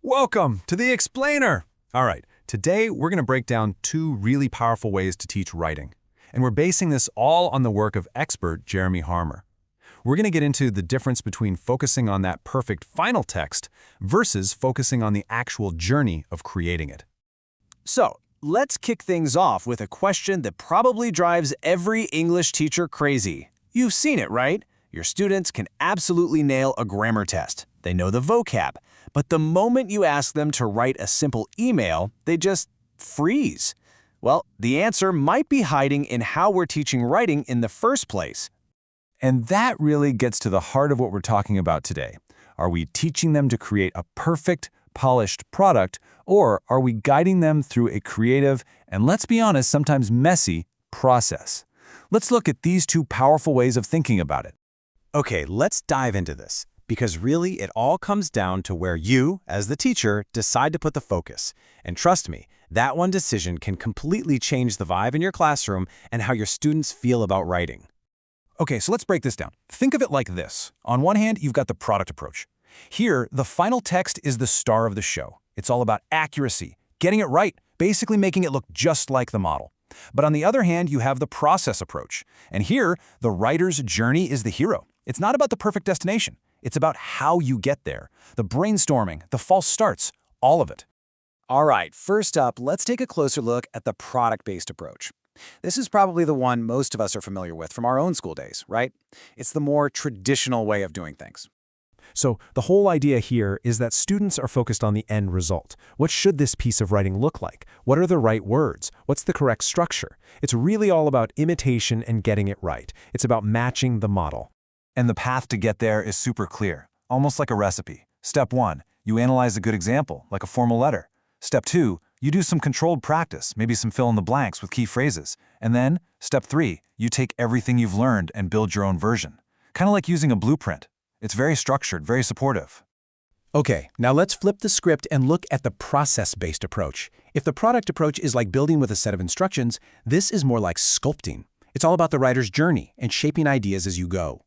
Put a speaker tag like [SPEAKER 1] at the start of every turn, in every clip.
[SPEAKER 1] Welcome to the Explainer! All right, today we're going to break down two really powerful ways to teach writing. And we're basing this all on the work of expert Jeremy Harmer. We're going to get into the difference between focusing on that perfect final text versus focusing on the actual journey of creating it.
[SPEAKER 2] So, let's kick things off with a question that probably drives every English teacher crazy. You've seen it, right? Your students can absolutely nail a grammar test. They know the vocab. But the moment you ask them to write a simple email, they just freeze. Well, the answer might be hiding in how we're teaching writing in the first place.
[SPEAKER 1] And that really gets to the heart of what we're talking about today. Are we teaching them to create a perfect, polished product, or are we guiding them through a creative and, let's be honest, sometimes messy process? Let's look at these two powerful ways of thinking about it.
[SPEAKER 3] Okay, let's dive into this, because really it all comes down to where you, as the teacher, decide to put the focus. And trust me, that one decision can completely change the vibe in your classroom and how your students feel about writing.
[SPEAKER 1] Okay, so let's break this down. Think of it like this. On one hand, you've got the product approach. Here, the final text is the star of the show. It's all about accuracy, getting it right, basically making it look just like the model. But on the other hand, you have the process approach. And here, the writer's journey is the hero. It's not about the perfect destination. It's about how you get there. The brainstorming, the false starts, all of it.
[SPEAKER 2] All right, first up, let's take a closer look at the product-based approach. This is probably the one most of us are familiar with from our own school days, right? It's the more traditional way of doing things.
[SPEAKER 4] So the whole idea here is that students are focused on the end result. What should this piece of writing look like? What are the right words? What's the correct structure? It's really all about imitation and getting it right. It's about matching the model.
[SPEAKER 1] And the path to get there is super clear, almost like a recipe. Step 1, you analyze a good example, like a formal letter. Step 2, you do some controlled practice, maybe some fill-in-the-blanks with key phrases. And then, Step 3, you take everything you've learned and build your own version. Kind of like using a blueprint. It's very structured, very supportive.
[SPEAKER 4] Okay, now let's flip the script and look at the process-based approach. If the product approach is like building with a set of instructions, this is more like sculpting. It's all about the writer's journey and shaping ideas as you go.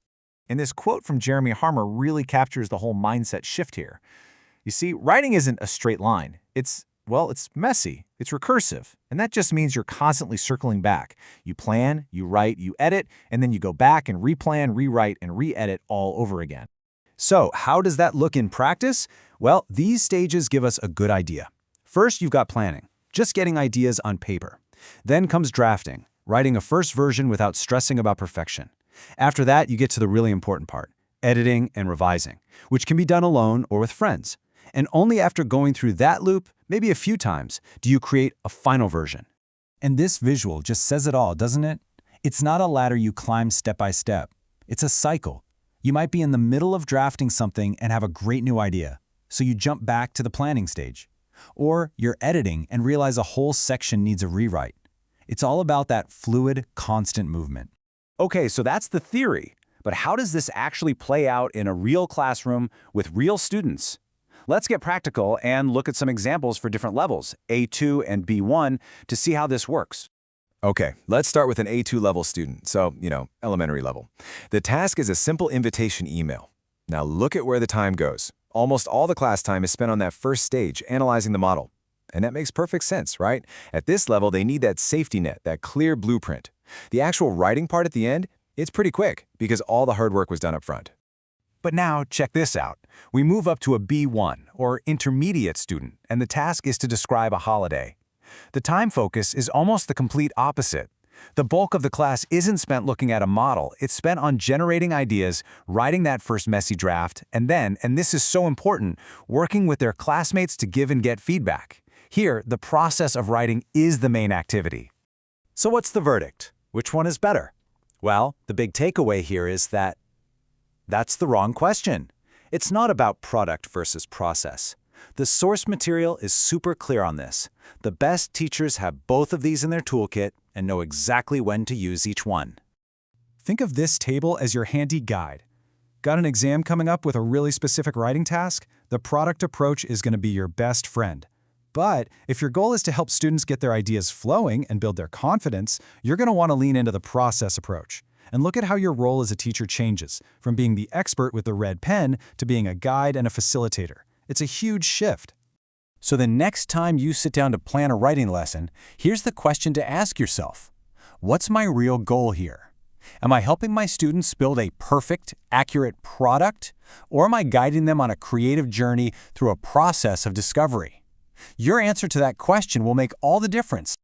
[SPEAKER 1] And this quote from Jeremy Harmer really captures the whole mindset shift here. You see, writing isn't a straight line. It's messy, it's recursive, and that just means you're constantly circling back. You plan, you write, you edit, and then you go back and replan, rewrite, and re-edit all over again. So how does that look in practice? Well, these stages give us a good idea. First, you've got planning, just getting ideas on paper. Then comes drafting, writing a first version without stressing about perfection. After that, you get to the really important part, editing and revising, which can be done alone or with friends. And only after going through that loop, maybe a few times, do you create a final version. And this visual just says it all, doesn't it? It's not a ladder you climb step by step. It's a cycle. You might be in the middle of drafting something and have a great new idea, so you jump back to the planning stage. Or you're editing and realize a whole section needs a rewrite. It's all about that fluid, constant movement. Okay, so that's the theory. But how does this actually play out in a real classroom with real students? Let's get practical and look at some examples for different levels, A2 and B1, to see how this works. Okay, let's start with an A2 level student, so, elementary level. The task is a simple invitation email. Now look at where the time goes. Almost all the class time is spent on that first stage, analyzing the model. And that makes perfect sense, right? At this level, they need that safety net, that clear blueprint. The actual writing part at the end, it's pretty quick because all the hard work was done up front. But now, check this out. We move up to a B1, or intermediate student, and the task is to describe a holiday. The time focus is almost the complete opposite. The bulk of the class isn't spent looking at a model, it's spent on generating ideas, writing that first messy draft, and then, and this is so important, working with their classmates to give and get feedback. Here, the process of writing is the main activity. So what's the verdict? Which one is better? Well, the big takeaway here is that that's the wrong question. It's not about product versus process. The source material is super clear on this. The best teachers have both of these in their toolkit and know exactly when to use each one.
[SPEAKER 4] Think of this table as your handy guide. Got an exam coming up with a really specific writing task? The product approach is going to be your best friend. But if your goal is to help students get their ideas flowing and build their confidence, you're going to want to lean into the process approach. And look at how your role as a teacher changes, from being the expert with the red pen to being a guide and a facilitator. It's a huge shift.
[SPEAKER 2] So the next time you sit down to plan a writing lesson, here's the question to ask yourself. What's my real goal here? Am I helping my students build a perfect, accurate product? Or am I guiding them on a creative journey through a process of discovery? Your answer to that question will make all the difference.